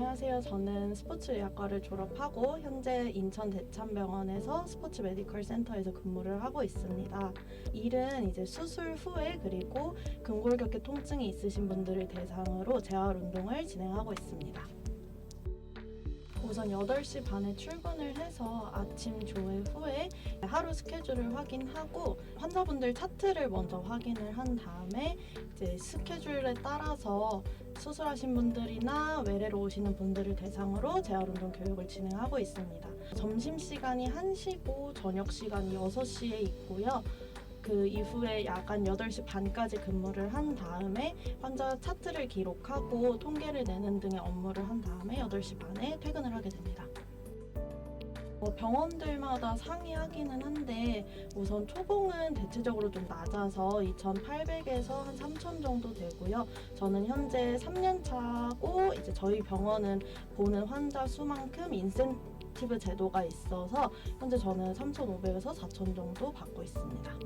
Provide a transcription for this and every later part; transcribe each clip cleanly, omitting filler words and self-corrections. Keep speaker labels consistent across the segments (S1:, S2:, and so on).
S1: 안녕하세요. 저는 스포츠의학과를 졸업하고 현재 인천 대참병원에서 스포츠 메디컬 센터에서 근무를 하고 있습니다. 일은 이제 수술 후에 그리고 근골격계 통증이 있으신 분들을 대상으로 재활 운동을 진행하고 있습니다. 우선 8시 반에 출근을 해서 아침 조회 후에 하루 스케줄을 확인하고 환자분들 차트를 먼저 확인을 한 다음에 이제 스케줄에 따라서 수술하신 분들이나 외래로 오시는 분들을 대상으로 재활운동 교육을 진행하고 있습니다. 점심시간이 1시고 저녁시간이 6시에 있고요. 그 이후에 야간 8시 반까지 근무를 한 다음에 환자 차트를 기록하고 통계를 내는 등의 업무를 한 다음에 8시 반에 퇴근을 하게 됩니다. 병원들마다 상이하기는 한데 우선 초봉은 대체적으로 좀 낮아서 2,800에서 한 3,000 정도 되고요. 저는 현재 3년 차고 이제 저희 병원은 보는 환자 수만큼 인센티브 제도가 있어서 현재 저는 3,500에서 4,000 정도 받고 있습니다.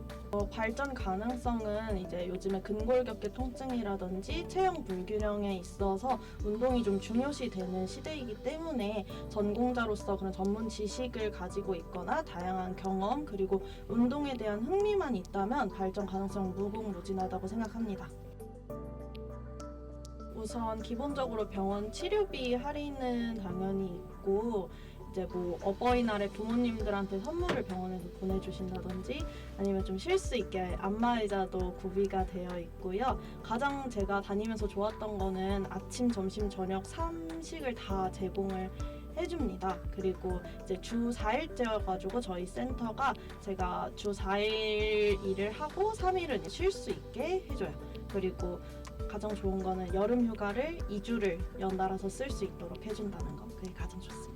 S1: 발전 가능성은 이제 요즘에 근골격계 통증이라든지 체형 불균형에 있어서 운동이 좀 중요시 되는 시대이기 때문에 전공자로서 그런 전문 지식을 가지고 있거나 다양한 경험 그리고 운동에 대한 흥미만 있다면 발전 가능성은 무궁무진하다고 생각합니다. 우선 기본적으로 병원 치료비 할인은 당연히 있고 이제 뭐 어버이날에 부모님들한테 선물을 병원에서 보내주신다든지 아니면 좀 쉴 수 있게 안마의자도 구비가 되어 있고요. 가장 제가 다니면서 좋았던 거는 아침, 점심, 저녁 3식을 다 제공을 해줍니다. 그리고 이제 주 4일째여가지고 저희 센터가 제가 주 4일 일을 하고 3일은 쉴 수 있게 해줘요. 그리고 가장 좋은 거는 여름 휴가를 2주를 연달아서 쓸 수 있도록 해준다는 거. 그게 가장 좋습니다.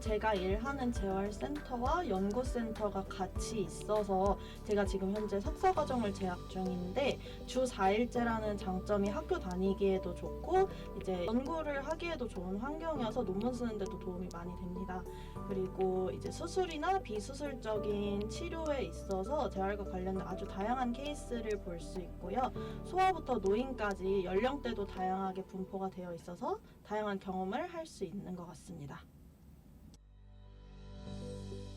S1: 제가 일하는 재활센터와 연구센터가 같이 있어서 제가 지금 현재 석사과정을 재학 중인데 주 4일째라는 장점이 학교 다니기에도 좋고 이제 연구를 하기에도 좋은 환경이어서 논문 쓰는데도 도움이 많이 됩니다. 그리고 이제 수술이나 비수술적인 치료에 있어서 재활과 관련된 아주 다양한 케이스를 볼 수 있고요. 소아부터 노인까지 연령대도 다양하게 분포가 되어 있어서 다양한 경험을 할 수 있는 것 같습니다.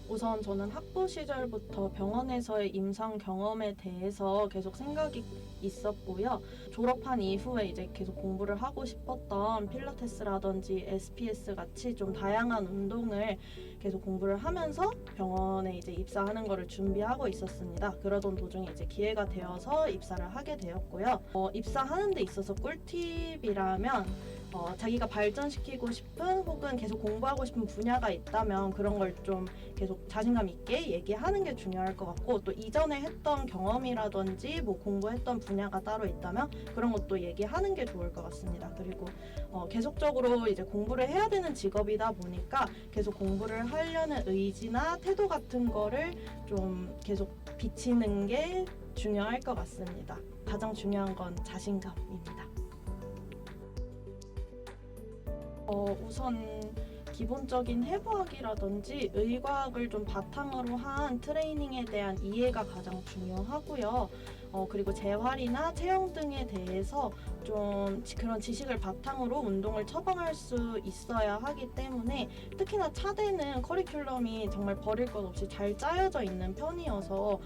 S1: 우선 저는 학부 시절부터 병원에서의 임상 경험에 대해서 계속 생각이 있었고요. 졸업한 이후에 이제 계속 공부를 하고 싶었던 필라테스라든지 SPS 같이 좀 다양한 운동을 계속 공부를 하면서 병원에 이제 입사하는 거를 준비하고 있었습니다. 그러던 도중에 이제 기회가 되어서 입사를 하게 되었고요. 입사하는 데 있어서 꿀팁이라면 자기가 발전시키고 싶은 혹은 계속 공부하고 싶은 분야가 있다면 그런 걸 좀 계속 자신감 있게 얘기하는 게 중요할 것 같고 또 이전에 했던 경험이라든지 뭐 공부했던 분야가 따로 있다면 그런 것도 얘기하는 게 좋을 것 같습니다. 그리고 계속적으로 이제 공부를 해야 되는 직업이다 보니까 계속 공부를 하려는 의지나 태도 같은 거를 좀 계속 비치는 게 중요할 것 같습니다. 가장 중요한 건 자신감입니다. 우선 기본적인 해부학이라든지 의과학을 좀 바탕으로 한 트레이닝에 대한 이해가 가장 중요하고요. 그리고 재활이나 체형 등에 대해서 좀 그런 지식을 바탕으로 운동을 처방할 수 있어야 하기 때문에 특히나 차대는 커리큘럼이 정말 버릴 것 없이 잘 짜여져 있는 편이어서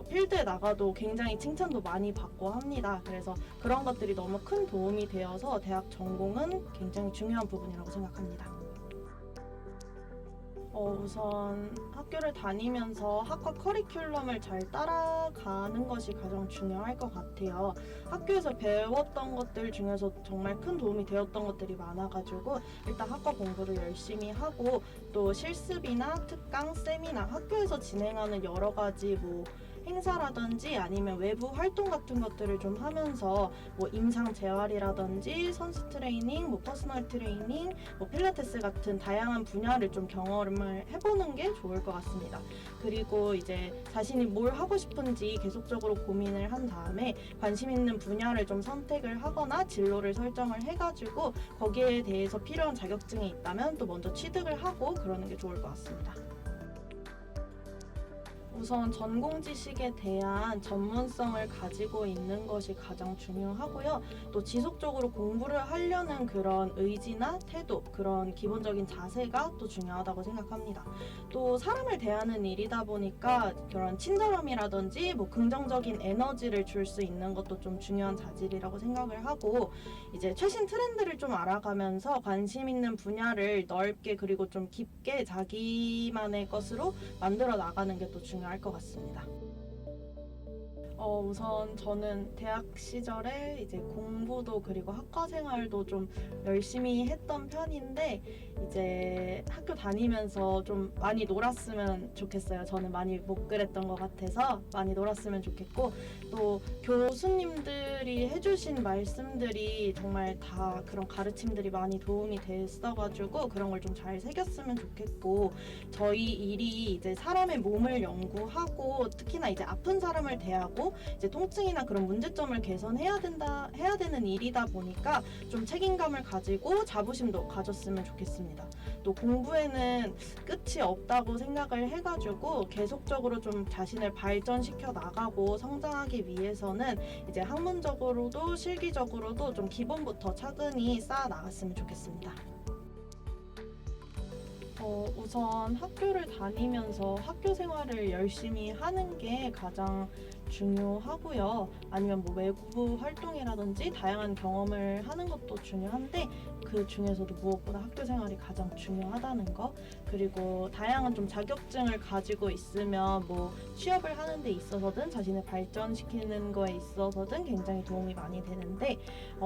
S1: 필드에 나가도 굉장히 칭찬도 많이 받고 합니다. 그래서 그런 것들이 너무 큰 도움이 되어서 대학 전공은 굉장히 중요한 부분이라고 생각합니다. 우선 학교를 다니면서 학과 커리큘럼을 잘 따라가는 것이 가장 중요할 것 같아요. 학교에서 배웠던 것들 중에서 정말 큰 도움이 되었던 것들이 많아가지고 일단 학과 공부를 열심히 하고 또 실습이나 특강, 세미나, 학교에서 진행하는 여러 가지 뭐 행사라든지 아니면 외부 활동 같은 것들을 좀 하면서 뭐 임상 재활이라든지 선수 트레이닝, 뭐 퍼스널 트레이닝, 뭐 필라테스 같은 다양한 분야를 좀 경험을 해보는 게 좋을 것 같습니다. 그리고 이제 자신이 뭘 하고 싶은지 계속적으로 고민을 한 다음에 관심 있는 분야를 좀 선택을 하거나 진로를 설정을 해가지고 거기에 대해서 필요한 자격증이 있다면 또 먼저 취득을 하고 그러는 게 좋을 것 같습니다. 우선 전공 지식에 대한 전문성을 가지고 있는 것이 가장 중요하고요. 또 지속적으로 공부를 하려는 그런 의지나 태도, 그런 기본적인 자세가 또 중요하다고 생각합니다. 또 사람을 대하는 일이다 보니까 그런 친절함이라든지 뭐 긍정적인 에너지를 줄 수 있는 것도 좀 중요한 자질이라고 생각을 하고, 이제 최신 트렌드를 좀 알아가면서 관심 있는 분야를 넓게 그리고 좀 깊게 자기만의 것으로 만들어 나가는 게 또 중요할 것 같습니다. 우선 저는 대학 시절에 이제 공부도 그리고 학과 생활도 좀 열심히 했던 편인데, 이제 학교 다니면서 좀 많이 놀았으면 좋겠어요. 저는 많이 못 그랬던 것 같아서 많이 놀았으면 좋겠고, 또 교수님들이 해주신 말씀들이 정말 다 그런 가르침들이 많이 도움이 됐어가지고 그런 걸 좀 잘 새겼으면 좋겠고, 저희 일이 이제 사람의 몸을 연구하고 특히나 이제 아픈 사람을 대하고 이제 통증이나 그런 문제점을 개선해야 되는 일이다 보니까 좀 책임감을 가지고 자부심도 가졌으면 좋겠습니다. 또 공부에는 끝이 없다고 생각을 해가지고 계속적으로 좀 자신을 발전시켜 나가고 성장하기 위해서는 이제 학문적으로도 실기적으로도 좀 기본부터 차근히 쌓아 나갔으면 좋겠습니다. 우선 학교를 다니면서 학교 생활을 열심히 하는 게 가장 중요하고요. 아니면 뭐 외부 활동이라든지 다양한 경험을 하는 것도 중요한데, 그 중에서도 무엇보다 학교 생활이 가장 중요하다는 거, 그리고 다양한 좀 자격증을 가지고 있으면 뭐 취업을 하는 데 있어서든 자신을 발전시키는 거에 있어서든 굉장히 도움이 많이 되는데,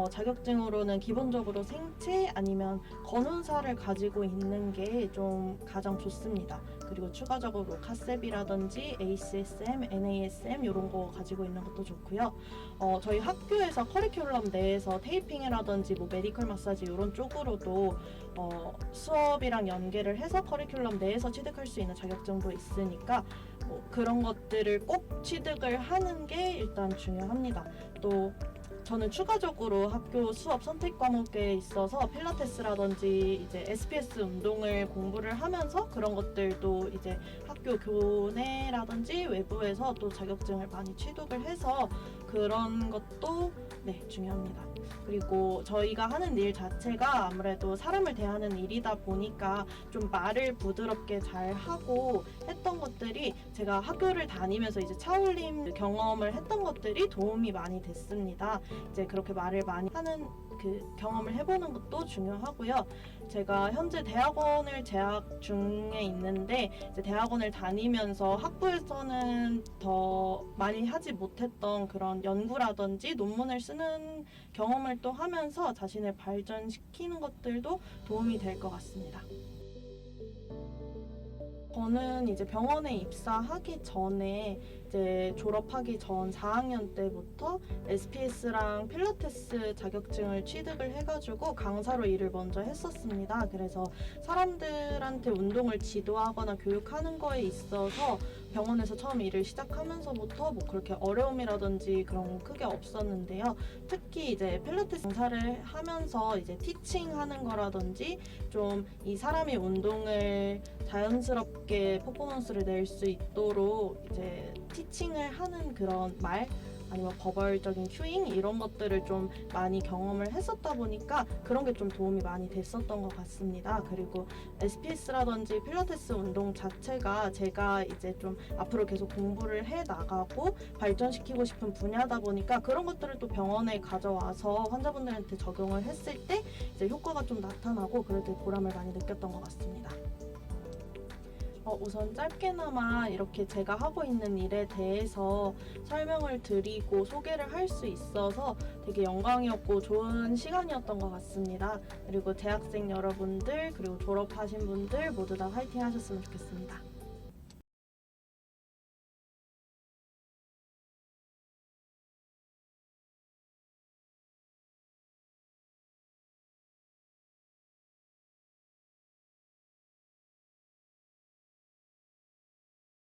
S1: 자격증으로는 기본적으로 생체 아니면 건운사를 가지고 있는 게 좀 가장 좋습니다. 그리고 추가적으로 카셉이라든지 ACSM, NASM 이런 거 가지고 있는 것도 좋고요. 저희 학교에서 커리큘럼 내에서 테이핑이라든지 뭐 메디컬 마사지 이런 쪽으로도 수업이랑 연계를 해서 커리큘럼 내에서 취득할 수 있는 자격증도 있으니까 뭐 그런 것들을 꼭 취득을 하는 게 일단 중요합니다. 또 저는 추가적으로 학교 수업 선택 과목에 있어서 필라테스라든지 이제 SPS 운동을 공부를 하면서 그런 것들도 이제 학교 교내라든지 외부에서 또 자격증을 많이 취득을 해서 그런 것도 중요합니다. 그리고 저희가 하는 일 자체가 아무래도 사람을 대하는 일이다 보니까 좀 말을 부드럽게 잘 하고 했던 것들이 제가 학교를 다니면서 이제 차올림 경험을 했던 것들이 도움이 많이 됐습니다. 이제 그렇게 말을 많이 하는 그 경험을 해보는 것도 중요하고요. 제가 현재 대학원을 재학 중에 있는데, 이제 대학원을 다니면서 학부에서는 더 많이 하지 못했던 그런 연구라든지 논문을 쓰는 경험을 또 하면서 자신을 발전시키는 것들도 도움이 될 것 같습니다. 저는 이제 병원에 입사하기 전에 이제 졸업하기 전 4학년 때부터 SPS랑 필라테스 자격증을 취득을 해가지고 강사로 일을 먼저 했었습니다. 그래서 사람들한테 운동을 지도하거나 교육하는 거에 있어서 병원에서 처음 일을 시작하면서부터 뭐 그렇게 어려움이라든지 그런 거 크게 없었는데요. 특히 이제 필라테스 강사를 하면서 이제 티칭하는 거라든지 좀 이 사람이 운동을 자연스럽게 퍼포먼스를 낼 수 있도록 이제 티칭을 하는 그런 말 아니면 버벌적인 큐잉 이런 것들을 좀 많이 경험을 했었다 보니까 그런 게 좀 도움이 많이 됐었던 것 같습니다. 그리고 SPS라든지 필라테스 운동 자체가 제가 이제 좀 앞으로 계속 공부를 해 나가고 발전시키고 싶은 분야다 보니까 그런 것들을 또 병원에 가져와서 환자분들한테 적용을 했을 때 이제 효과가 좀 나타나고 그럴 때 보람을 많이 느꼈던 것 같습니다. 우선 짧게나마 이렇게 제가 하고 있는 일에 대해서 설명을 드리고 소개를 할 수 있어서 되게 영광이었고 좋은 시간이었던 것 같습니다. 그리고 재학생 여러분들 그리고 졸업하신 분들 모두 다 화이팅 하셨으면 좋겠습니다.